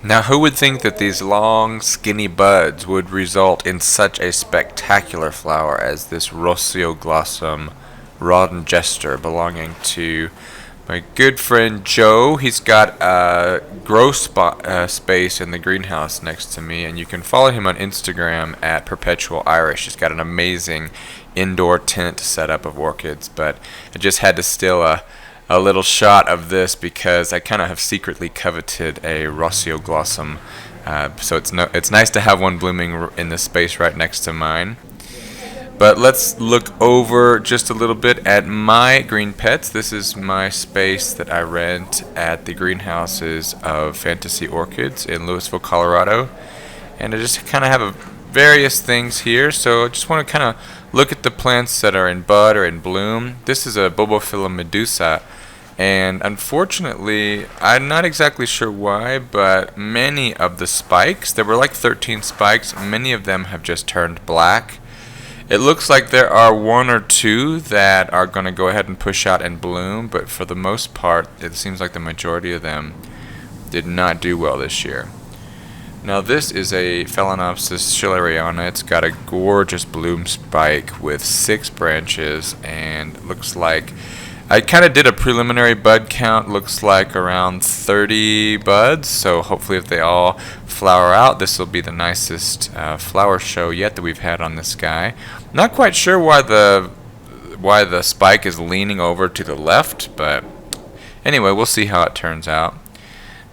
Now, who would think that these long, skinny buds would result in such a spectacular flower as this Rossioglossum Rawdon Jester belonging to my good friend Joe? He's got a grow space in the greenhouse next to me, and you can follow him on Instagram at Perpetual Irish. He's got an amazing indoor tent setup of orchids, but I just had to steal a little shot of this because I kind of have secretly coveted a Rossioglossum. So it's nice to have one blooming in the space right next to mine. But let's look over just a little bit at my green pets. This is my space that I rent at the greenhouses of Fantasy Orchids in Louisville, Colorado. And I just kind of have various things here. So I just want to kind of look at the plants that are in bud or in bloom. This is a Bulbophyllum medusae. And unfortunately, I'm not exactly sure why, but many of the spikes, there were like 13 spikes, many of them have just turned black. It looks like there are one or two that are going to go ahead and push out and bloom, but for the most part, it seems like the majority of them did not do well this year. Now this is a Phalaenopsis schilleriana. It's got a gorgeous bloom spike with 6 branches, and looks like I kind of did a preliminary bud count, looks like around 30 buds, so hopefully if they all flower out, this will be the nicest flower show yet that we've had on this guy. Not quite sure why the spike is leaning over to the left, but anyway, we'll see how it turns out.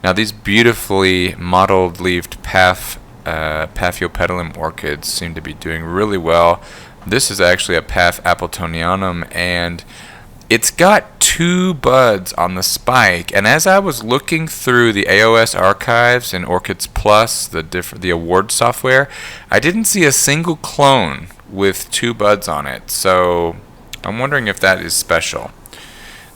Now these beautifully mottled leaved Paphiopedilum orchids seem to be doing really well. This is actually a Paph appletonianum, and it's got 2 buds on the spike, and as I was looking through the AOS archives in Orchids Plus, the award software, I didn't see a single clone with 2 buds on it, so I'm wondering if that is special.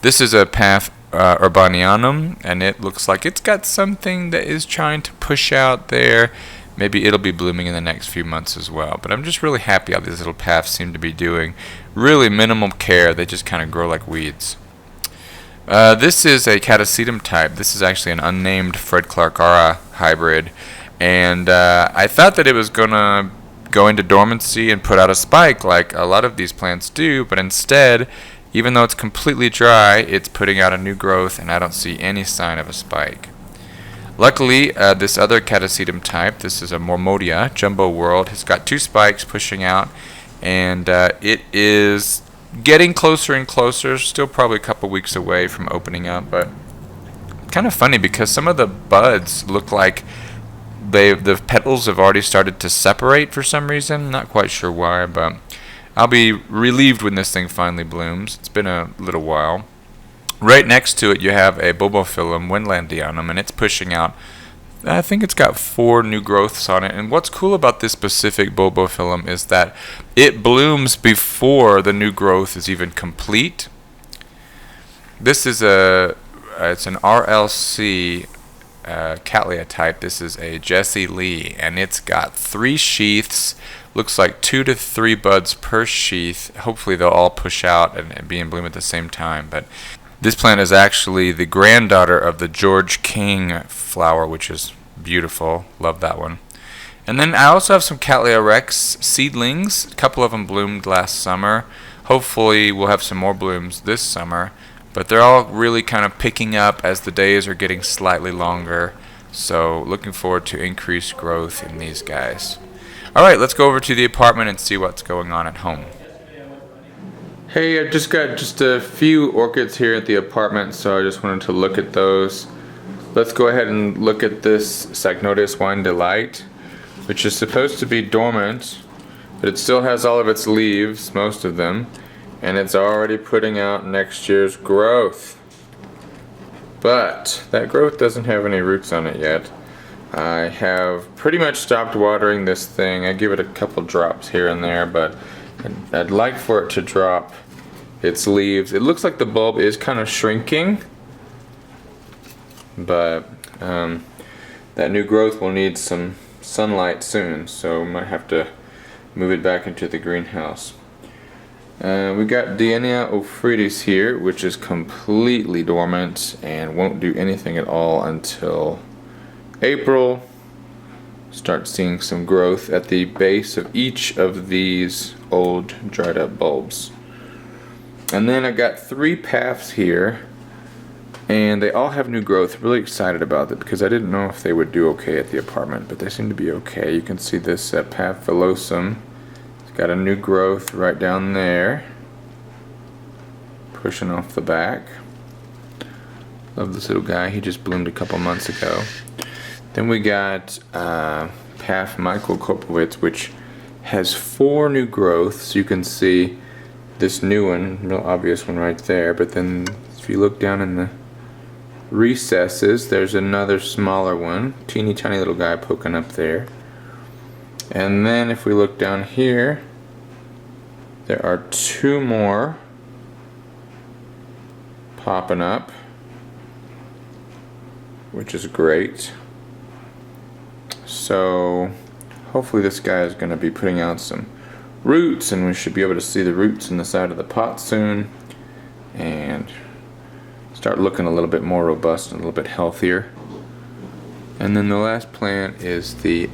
This is a Paph urbanianum, and it looks like it's got something that is trying to push out there. Maybe it'll be blooming in the next few months as well. But I'm just really happy how these little paths seem to be doing. Really minimal care. They just kind of grow like weeds. This is a Cattleya type. This is actually an unnamed Fredclarekara hybrid. And I thought that it was going to go into dormancy and put out a spike like a lot of these plants do. But instead, even though it's completely dry, it's putting out a new growth, and I don't see any sign of a spike. Luckily, this other Cattleya type, this is a Mormodia, Jumbo World, has got 2 spikes pushing out, and it is getting closer and closer, still probably a couple weeks away from opening up, but kind of funny because some of the buds look like the petals have already started to separate for some reason, not quite sure why, but I'll be relieved when this thing finally blooms. It's been a little while. Right next to it you have a Bulbophyllum, wendlandianum, and it's pushing out, I think it's got 4 new growths on it. And what's cool about this specific Bulbophyllum is that it blooms before the new growth is even complete. This is it's an Rlc Cattleya type. This is a Jessie Lee, and it's got 3 sheaths. Looks like 2 to 3 buds per sheath. Hopefully they'll all push out and be in bloom at the same time. But this plant is actually the granddaughter of the George King flower, which is beautiful. Love that one. And then I also have some Cattleya rex seedlings. A couple of them bloomed last summer. Hopefully we'll have some more blooms this summer. But they're all really kind of picking up as the days are getting slightly longer. So looking forward to increased growth in these guys. Alright, let's go over to the apartment and see what's going on at home. Hey, I just got a few orchids here at the apartment, so I just wanted to look at those. Let's go ahead and look at this Sagnotis Wine Delight, which is supposed to be dormant, but it still has all of its leaves, most of them, and it's already putting out next year's growth. But that growth doesn't have any roots on it yet. I have pretty much stopped watering this thing. I give it a couple drops here and there, but I'd like for it to drop its leaves. It looks like the bulb is kind of shrinking, but that new growth will need some sunlight soon, so we might have to move it back into the greenhouse. We got Diania ophrydis here, which is completely dormant and won't do anything at all until April, start seeing some growth at the base of each of these old dried up bulbs. And then I got 3 paphs here, and they all have new growth. Really excited about it because I didn't know if they would do okay at the apartment, but they seem to be okay. You can see this Paphiopedilum. It's got a new growth right down there, pushing off the back. Love this little guy. He just bloomed a couple months ago. Then we got Paph microcopowitz, which has 4 new growths. You can see this new one, real obvious one right there, but then if you look down in the recesses, there's another smaller one, teeny tiny little guy poking up there. And then if we look down here, there are 2 more popping up, which is great. So hopefully this guy is going to be putting out some roots, and we should be able to see the roots in the side of the pot soon and start looking a little bit more robust and a little bit healthier. And then the last plant is the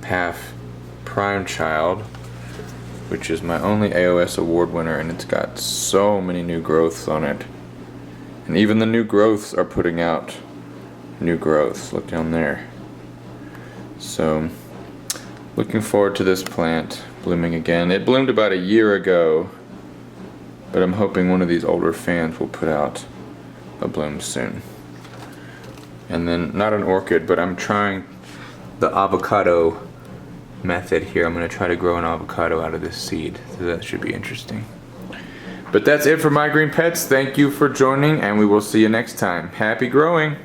Paph Prime Child, which is my only AOS award winner, and it's got so many new growths on it. And even the new growths are putting out new growths. Look down there. So looking forward to this plant blooming again. It bloomed about a year ago, but I'm hoping one of these older fans will put out a bloom soon. And then, not an orchid, but I'm trying the avocado method here. I'm going to try to grow an avocado out of this seed, so that should be interesting. But that's it for my green pets. Thank you for joining, and we will see you next time. Happy growing!